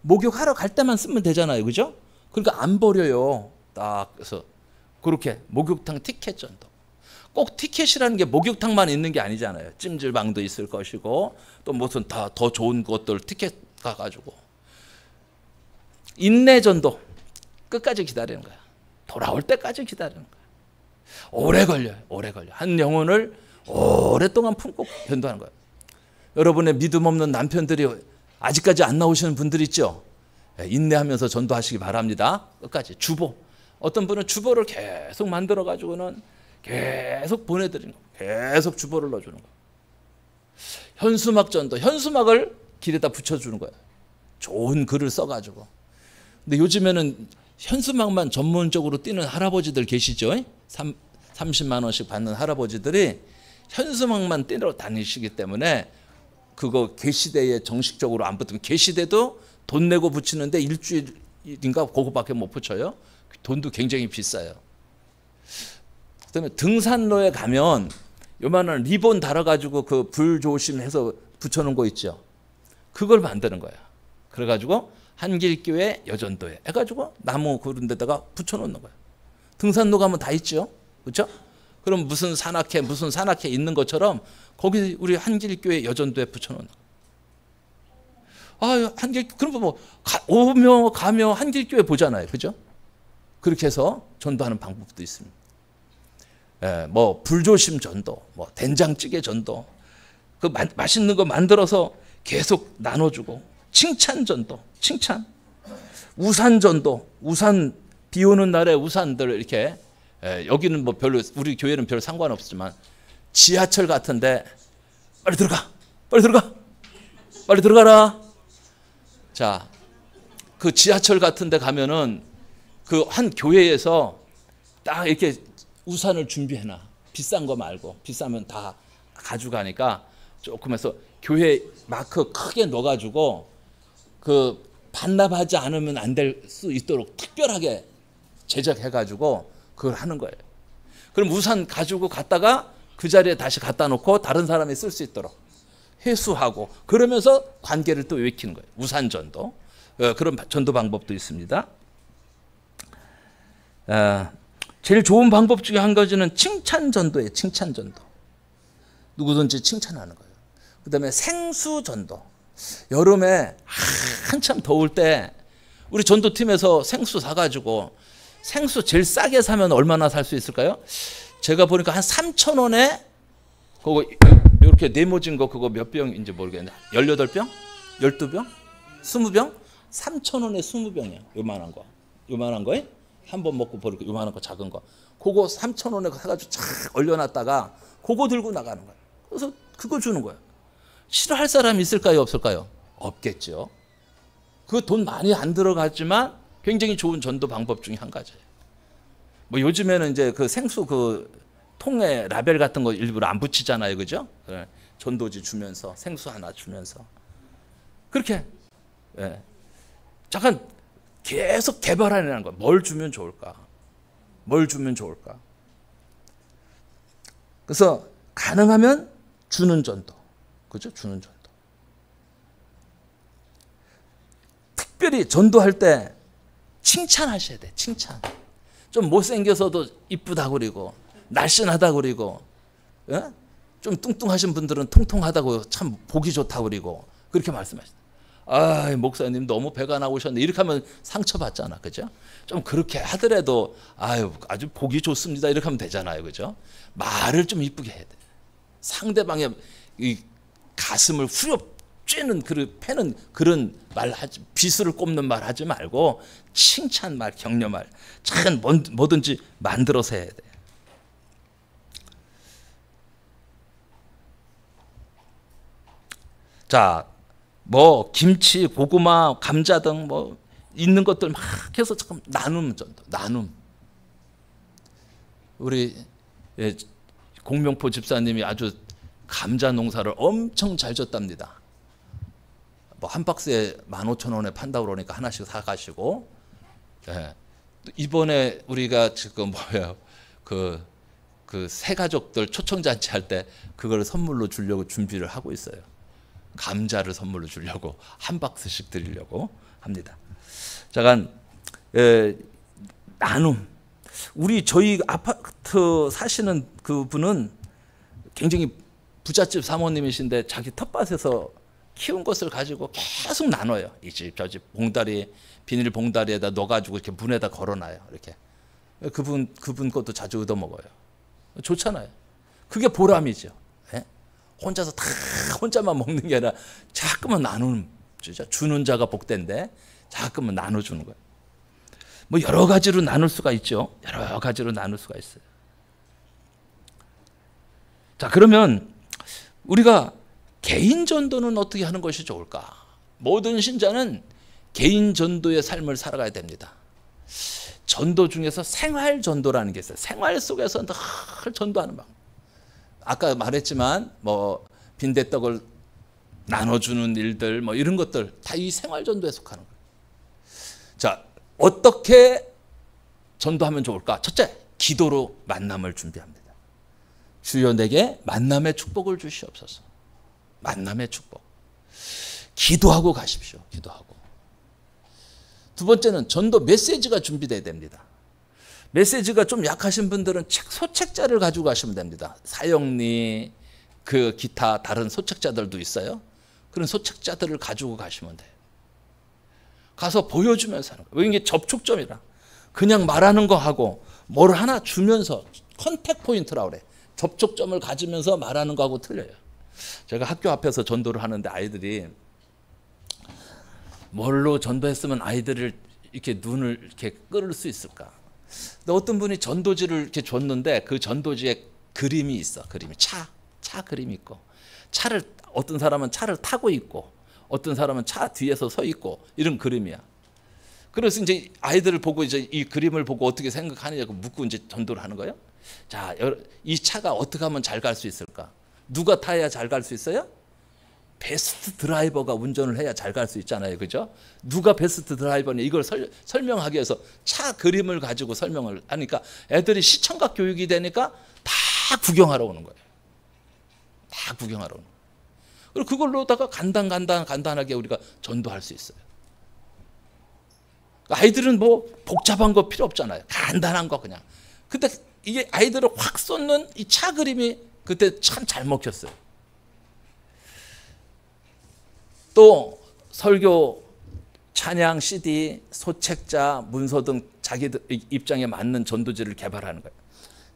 목욕하러 갈 때만 쓰면 되잖아요. 그죠? 그러니까 안 버려요. 딱 그래서 그렇게 목욕탕 티켓 전도. 꼭 티켓이라는 게 목욕탕만 있는 게 아니잖아요. 찜질방도 있을 것이고 또 무슨 다 더 좋은 것들 티켓 가가지고 인내 전도. 끝까지 기다리는 거야. 돌아올 때까지 기다리는 거야. 오래 걸려요. 오래 걸려. 한 영혼을 오랫동안 품고 전도하는 거예요. 여러분의 믿음 없는 남편들이 아직까지 안 나오시는 분들 있죠? 인내하면서 전도하시기 바랍니다. 끝까지. 주보. 어떤 분은 주보를 계속 만들어 가지고는 계속 보내드리는 거예요. 계속 주보를 넣어주는 거예요. 현수막 전도. 현수막을 길에다 붙여주는 거예요. 좋은 글을 써가지고. 근데 요즘에는 현수막만 전문적으로 띄는 할아버지들 계시죠? 30만 원씩 받는 할아버지들이 현수막만 띄러 다니시기 때문에 그거 계시대에 정식적으로 안 붙으면 계시대도 돈 내고 붙이는데 일주일인가 그거밖에 못 붙여요. 돈도 굉장히 비싸요. 그다음에 등산로에 가면 요만한 리본 달아가지고 그 불조심해서 붙여놓은 거 있죠. 그걸 만드는 거야. 그래가지고 한길교회 여전도에 해가지고 나무 그런 데다가 붙여놓는 거야. 등산로 가면 다 있죠. 그렇죠? 그럼 무슨 산악회 있는 것처럼 거기 우리 한길교회 여전도에 붙여놓는 거야. 아, 한길 그럼 뭐 오며 가며 한길교회 보잖아요. 그죠? 그렇게 해서 전도하는 방법도 있습니다. 예, 뭐 불조심 전도, 뭐 된장찌개 전도, 그 맛있는 거 만들어서 계속 나눠주고, 칭찬 전도, 칭찬, 우산 전도, 우산 비 오는 날에 우산들 이렇게 여기는 뭐 별로 우리 교회는 별 상관없지만 지하철 같은데 빨리 들어가, 빨리 들어가, 빨리 들어가라. 자, 그 지하철 같은데 가면은 그 한 교회에서 딱 이렇게 우산을 준비해놔. 비싼 거 말고 비싸면 다 가져가니까 조금 해서 교회 마크 크게 넣어가지고 그 반납하지 않으면 안 될 수 있도록 특별하게 제작해가지고 그걸 하는 거예요. 그럼 우산 가지고 갔다가 그 자리에 다시 갖다 놓고 다른 사람이 쓸 수 있도록 회수하고 그러면서 관계를 또 외키는 거예요. 우산 전도. 그런 전도 방법도 있습니다. 제일 좋은 방법 중에 한 가지는 칭찬 전도예요. 칭찬 전도. 누구든지 칭찬하는 거예요. 그 다음에 생수 전도. 여름에 한참 더울 때 우리 전도팀에서 생수 사가지고 생수 제일 싸게 사면 얼마나 살 수 있을까요? 제가 보니까 한 3,000원에 그거 이렇게 네모진 거 그거 몇 병인지 모르겠는데 18병? 12병? 20병? 3,000원에 20병이야. 요만한 거. 요만한 거에 한 번 먹고 버리고 요만한 거 작은 거. 그거 3,000원에 사가지고 착 얼려놨다가 그거 들고 나가는 거예요. 그래서 그거 주는 거예요. 싫어할 사람이 있을까요? 없을까요? 없겠죠. 그 돈 많이 안 들어갔지만 굉장히 좋은 전도 방법 중에 한 가지예요. 뭐 요즘에는 이제 그 생수 그 통에 라벨 같은 거 일부러 안 붙이잖아요. 그죠? 전도지 주면서 생수 하나 주면서 그렇게 잠깐 계속 개발하는 거야. 뭘 주면 좋을까? 뭘 주면 좋을까? 그래서 가능하면 주는 전도. 그죠? 주는 전도. 특별히 전도할 때 칭찬하셔야 돼. 칭찬. 좀 못생겨서도 이쁘다고 그리고 날씬하다고 그리고 좀 뚱뚱하신 분들은 통통하다고 참 보기 좋다고 그리고 그렇게 말씀하시다. 아, 목사님 너무 배가 나오셨네. 이렇게 하면 상처받잖아. 그죠? 좀 그렇게 하더라도 아주 보기 좋습니다. 이렇게 하면 되잖아요. 그죠? 말을 좀 이쁘게 해야 돼. 상대방의 이 가슴을 후려 쬐는 패는 그런 말 하지, 비수를 꼽는 말 하지 말고 칭찬 말, 격려 말, 참 뭐든지 만들어서 해야 돼. 자, 뭐 김치, 고구마, 감자 등 뭐 있는 것들 막 해서 잠깐 나눔 전도, 나눔. 우리 공명포 집사님이 아주 감자 농사를 엄청 잘 졌답니다. 뭐 한 박스에 15,000원에 판다고 그러니까 하나씩 사가시고, 이번에 우리가 지금 그 새가족들 초청잔치 할 때 그걸 선물로 주려고 준비를 하고 있어요. 감자를 선물로 주려고 한 박스씩 드리려고 합니다. 잠깐 나눔. 저희 아파트 사시는 그분은 굉장히 부잣집 사모님이신데 자기 텃밭에서 키운 것을 가지고 계속 나눠요. 이 집 저 집 봉다리, 비닐 봉다리에다 넣어가지고 이렇게 문에다 걸어놔요. 이렇게 그분 것도 자주 얻어 먹어요. 좋잖아요. 그게 보람이죠. 혼자서 다 혼자만 먹는 게 아니라 자꾸만 나누는, 주는 자가 복된데 자꾸만 나눠주는 거예요. 뭐 여러 가지로 나눌 수가 있죠. 여러 가지로 나눌 수가 있어요. 자, 그러면 우리가 개인 전도는 어떻게 하는 것이 좋을까? 모든 신자는 개인 전도의 삶을 살아가야 됩니다. 전도 중에서 생활 전도라는 게 있어요. 생활 속에서 늘 전도하는 방법. 아까 말했지만 뭐 빈대떡을 나눠주는 일들, 뭐 이런 것들 다 이 생활 전도에 속하는 거예요. 자, 어떻게 전도하면 좋을까? 첫째, 기도로 만남을 준비합니다. 주여 내게 만남의 축복을 주시옵소서. 만남의 축복. 기도하고 가십시오. 기도하고. 두 번째는 전도 메시지가 준비돼야 됩니다. 메시지가 좀 약하신 분들은 소책자를 가지고 가시면 됩니다. 사형리, 기타 다른 소책자들도 있어요. 그런 소책자들을 가지고 가시면 돼요. 가서 보여주면서 하는 거예요. 이게 접촉점이라. 그냥 말하는 거 하고 뭘 하나 주면서 컨택 포인트라고 그래. 접촉점을 가지면서 말하는 거하고 틀려요. 제가 학교 앞에서 전도를 하는데 아이들이 뭘로 전도했으면 아이들을 이렇게 눈을 이렇게 끌을 수 있을까? 근데 어떤 분이 전도지를 이렇게 줬는데 그 전도지에 그림이 있어. 그림이 차 그림이 있고, 어떤 사람은 차를 타고 있고, 어떤 사람은 차 뒤에서 서 있고, 이런 그림이야. 그래서 이제 아이들을 보고 이제 이 그림을 보고 어떻게 생각하느냐고 묻고 이제 전도를 하는 거예요. 자, 이 차가 어떻게 하면 잘 갈 수 있을까? 누가 타야 잘 갈 수 있어요? 베스트 드라이버가 운전을 해야 잘 갈 수 있잖아요. 그죠? 누가 베스트 드라이버냐, 이걸 설명하기 위해서 차 그림을 가지고 설명을 하니까 애들이 시청각 교육이 되니까 다 구경하러 오는 거예요. 다 구경하러 오는 거예요. 그리고 그걸로다가 간단하게 우리가 전도할 수 있어요. 아이들은 뭐 복잡한 거 필요 없잖아요. 간단한 거 그냥. 근데 이게 아이들을 확 쏟는 이 차 그림이 그때 참 잘 먹혔어요. 또 설교, 찬양, CD, 소책자, 문서 등 자기들 입장에 맞는 전도지를 개발하는 거예요.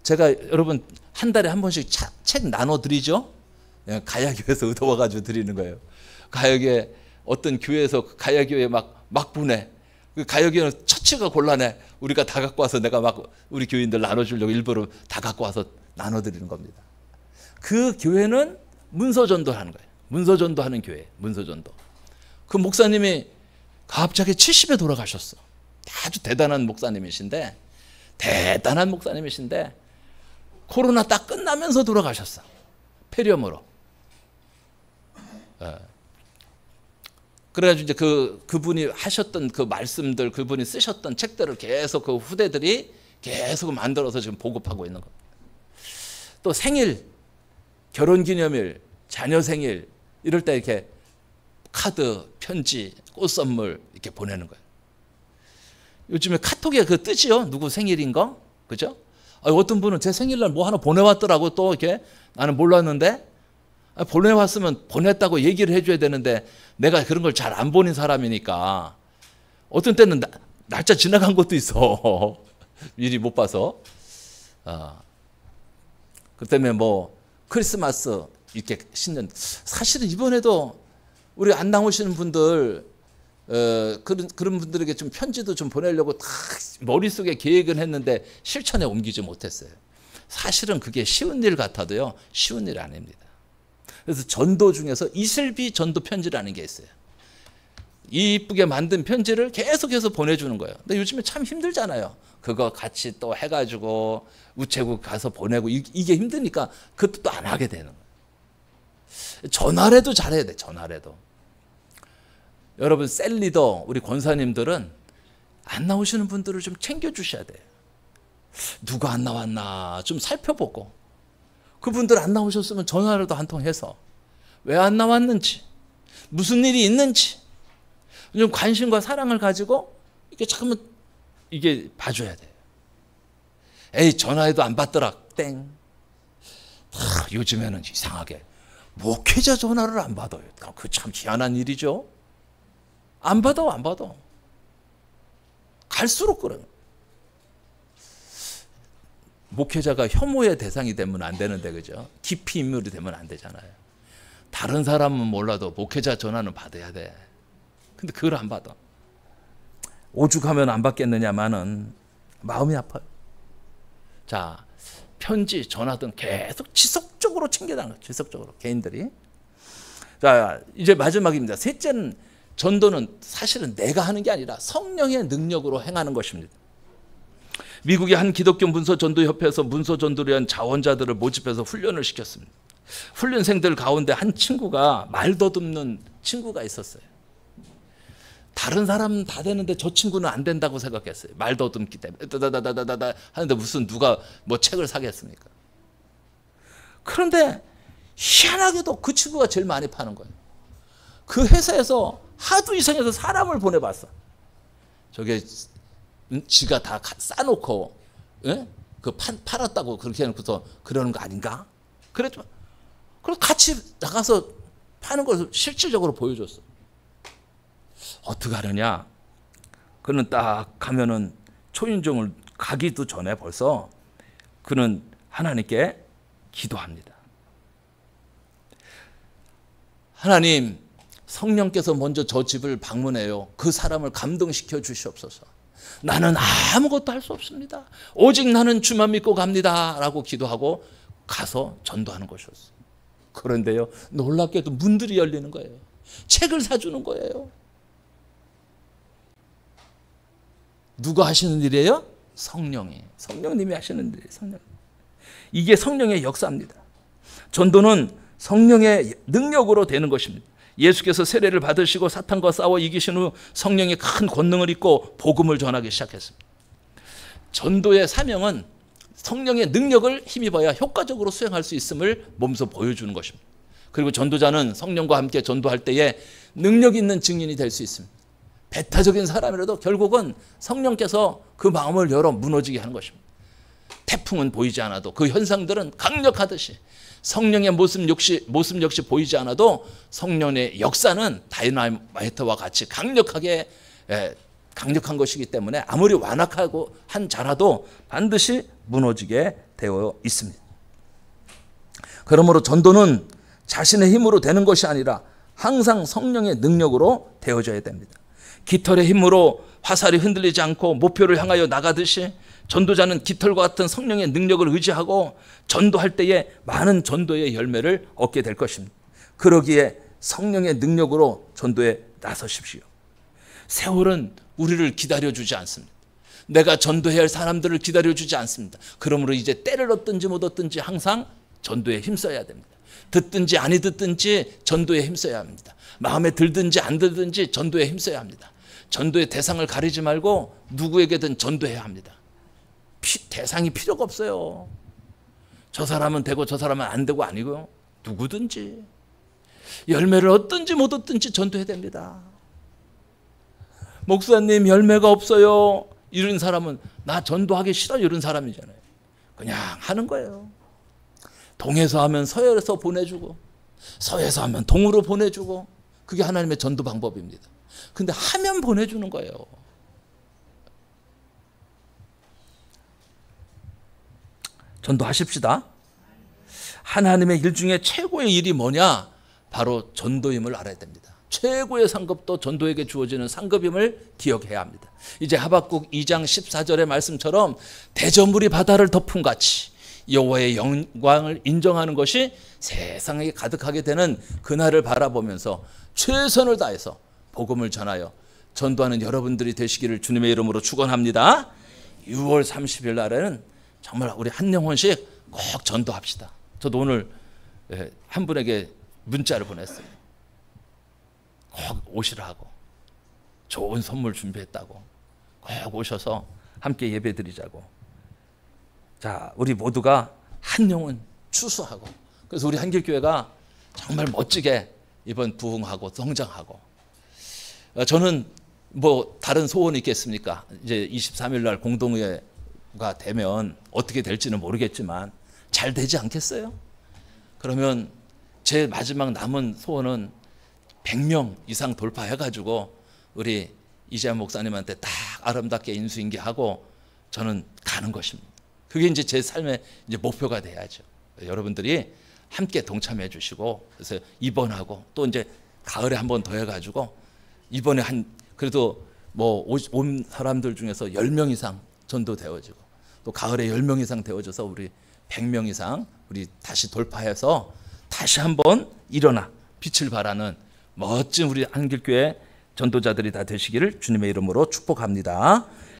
제가 여러분 한 달에 한 번씩 책 나눠드리죠. 가야교회에서 얻어와가지고 드리는 거예요. 가야교회 어떤 교회에서 가야교회 막 보내. 그 가야교회는 처치가 곤란해. 우리가 다 갖고 와서 내가 막 우리 교인들 나눠주려고 일부러 다 갖고 와서 나눠드리는 겁니다. 그 교회는 문서 전도하는 거예요. 문서 전도하는 교회, 문서 전도. 그 목사님이 갑자기 70에 돌아가셨어. 아주 대단한 목사님이신데 코로나 딱 끝나면서 돌아가셨어. 폐렴으로. 그래가지고 이제 그분이 하셨던 그 말씀들, 그분이 쓰셨던 책들을 계속 그 후대들이 계속 만들어서 지금 보급하고 있는 겁니다. 또 생일, 결혼기념일, 자녀 생일 이럴 때 이렇게 카드, 편지, 꽃 선물 이렇게 보내는 거예요. 요즘에 카톡에 뜨지요. 누구 생일인 거, 그죠? 어떤 분은 제 생일날 뭐 하나 보내왔더라고. 또 이렇게 나는 몰랐는데 보내왔으면 보냈다고 얘기를 해줘야 되는데 내가 그런 걸 잘 안 보는 사람이니까 어떤 때는 날짜 지나간 것도 있어. 미리 못 봐서. 그 때문에 뭐 크리스마스 이렇게 신년, 사실은 이번에도 우리 안 나오시는 분들 그런 분들에게 좀 편지도 좀 보내려고 다 머릿속에 계획을 했는데 실천에 옮기지 못했어요. 사실은 그게 쉬운 일 같아도요, 쉬운 일 아닙니다. 그래서 전도 중에서 이슬비 전도 편지라는 게 있어요. 이쁘게 만든 편지를 계속해서 보내주는 거예요. 근데 요즘에 참 힘들잖아요. 그거 같이 또 해가지고 우체국 가서 보내고 이게 힘드니까 그것도 또 안 하게 되는 거예요. 전화라도 잘해야 돼. 전화라도. 여러분 셀리더 우리 권사님들은 안 나오시는 분들을 좀 챙겨주셔야 돼요. 누가 안 나왔나 좀 살펴보고, 그분들 안 나오셨으면 전화라도 한 통 해서 왜 안 나왔는지, 무슨 일이 있는지 좀 관심과 사랑을 가지고 이게 잠깐만 이게 봐줘야 돼요. 에이 전화해도 안 받더라 땡. 요즘에는 이상하게 목회자 전화를 안 받아요. 그 참 희한한 일이죠. 안 받아. 갈수록 그래요. 목회자가 혐오의 대상이 되면 안 되는데, 그죠? 기피 인물이 되면 안 되잖아요. 다른 사람은 몰라도 목회자 전화는 받아야 돼. 근데 그걸 안 받아. 오죽하면 안 받겠느냐마는 마음이 아파요. 자, 편지, 전화든 계속 지속적으로 챙겨다는 거예요. 지속적으로 개인들이. 자, 이제 마지막입니다. 셋째는, 전도는 사실은 내가 하는 게 아니라 성령의 능력으로 행하는 것입니다. 미국의 한 기독교 문서전도협회에서 문서전도를 위한 자원자들을 모집해서 훈련을 시켰습니다. 훈련생들 가운데 한 친구가 말 더듬는 친구가 있었어요. 다른 사람은 다 되는데 저 친구는 안 된다고 생각했어요. 말 더듬기 때문에 다다다다다다 하는데 무슨 누가 뭐 책을 사겠습니까? 그런데 희한하게도 그 친구가 제일 많이 파는 거예요. 그 회사에서 하도 이상해서 사람을 보내봤어. 저게 지가 다 싸놓고 그 팔았다고 그렇게 해놓고서 그러는 거 아닌가? 그래서 같이 나가서 파는 걸 실질적으로 보여줬어. 어떻게 하느냐? 그는 딱 가면은 초인종을 가기도 전에 벌써 그는 하나님께 기도합니다. 하나님, 성령께서 먼저 저 집을 방문해요. 그 사람을 감동시켜 주시옵소서. 나는 아무것도 할 수 없습니다. 오직 나는 주만 믿고 갑니다. 라고 기도하고 가서 전도하는 것이었어요. 그런데요, 놀랍게도 문들이 열리는 거예요. 책을 사주는 거예요. 누가 하시는 일이에요? 성령님이 하시는 일이에요. 성령. 이게 성령의 역사입니다. 전도는 성령의 능력으로 되는 것입니다. 예수께서 세례를 받으시고 사탄과 싸워 이기신 후 성령의 큰 권능을 입고 복음을 전하기 시작했습니다. 전도의 사명은 성령의 능력을 힘입어야 효과적으로 수행할 수 있음을 몸소 보여주는 것입니다. 그리고 전도자는 성령과 함께 전도할 때에 능력 있는 증인이 될 수 있습니다. 배타적인 사람이라도 결국은 성령께서 그 마음을 열어 무너지게 하는 것입니다. 태풍은 보이지 않아도 그 현상들은 강력하듯이 성령의 모습 역시 보이지 않아도 성령의 역사는 다이나마이트와 같이 강력한 것이기 때문에 아무리 완악하고 한 자라도 반드시 무너지게 되어 있습니다. 그러므로 전도는 자신의 힘으로 되는 것이 아니라 항상 성령의 능력으로 되어져야 됩니다. 깃털의 힘으로 화살이 흔들리지 않고 목표를 향하여 나가듯이 전도자는 깃털과 같은 성령의 능력을 의지하고 전도할 때에 많은 전도의 열매를 얻게 될 것입니다. 그러기에 성령의 능력으로 전도에 나서십시오. 세월은 우리를 기다려주지 않습니다. 내가 전도해야 할 사람들을 기다려주지 않습니다. 그러므로 이제 때를 얻든지 못 얻든지 항상 전도에 힘써야 됩니다. 듣든지 아니 듣든지 전도에 힘써야 합니다. 마음에 들든지 안 들든지 전도에 힘써야 합니다. 전도의 대상을 가리지 말고 누구에게든 전도해야 합니다. 대상이 필요가 없어요. 저 사람은 되고 저 사람은 안 되고 아니고요. 누구든지 열매를 얻든지 못 얻든지 전도해야 됩니다. 목사님 열매가 없어요. 이런 사람은 나 전도하기 싫어 이런 사람이잖아요. 그냥 하는 거예요. 동에서 하면 서에서 보내주고 서에서 하면 동으로 보내주고 그게 하나님의 전도 방법입니다. 근데 하면 보내주는 거예요. 전도하십시다. 하나님의 일 중에 최고의 일이 뭐냐? 바로 전도임을 알아야 됩니다. 최고의 상급도 전도에게 주어지는 상급임을 기억해야 합니다. 이제 하박국 2장 14절의 말씀처럼 대저물이 바다를 덮은 같이 여호와의 영광을 인정하는 것이 세상에 가득하게 되는 그날을 바라보면서 최선을 다해서 복음을 전하여 전도하는 여러분들이 되시기를 주님의 이름으로 축원합니다. 6월 30일 날에는 정말 우리 한 영혼씩 꼭 전도합시다. 저도 오늘 한 분에게 문자를 보냈어요. 꼭 오시라고, 좋은 선물 준비했다고, 꼭 오셔서 함께 예배 드리자고. 자, 우리 모두가 한 영혼 추수하고, 그래서 우리 한길교회가 정말 멋지게 이번 부흥하고 성장하고. 저는 뭐 다른 소원이 있겠습니까? 이제 23일 날 공동회가 되면 어떻게 될지는 모르겠지만 잘 되지 않겠어요? 그러면 제 마지막 남은 소원은 100명 이상 돌파해가지고 우리 이재한 목사님한테 딱 아름답게 인수인계하고 저는 가는 것입니다. 그게 이제 제 삶의 이제 목표가 돼야죠. 여러분들이 함께 동참해 주시고, 그래서 이번하고 또 이제 가을에 한 번 더 해가지고 이번에 그래도 뭐 온 사람들 중에서 10명 이상 전도되어지고, 또 가을에 10명 이상 되어져서 우리 100명 이상 우리 다시 돌파해서 다시 한번 일어나 빛을 발하는 멋진 우리 한길교회 전도자들이 다 되시기를 주님의 이름으로 축복합니다.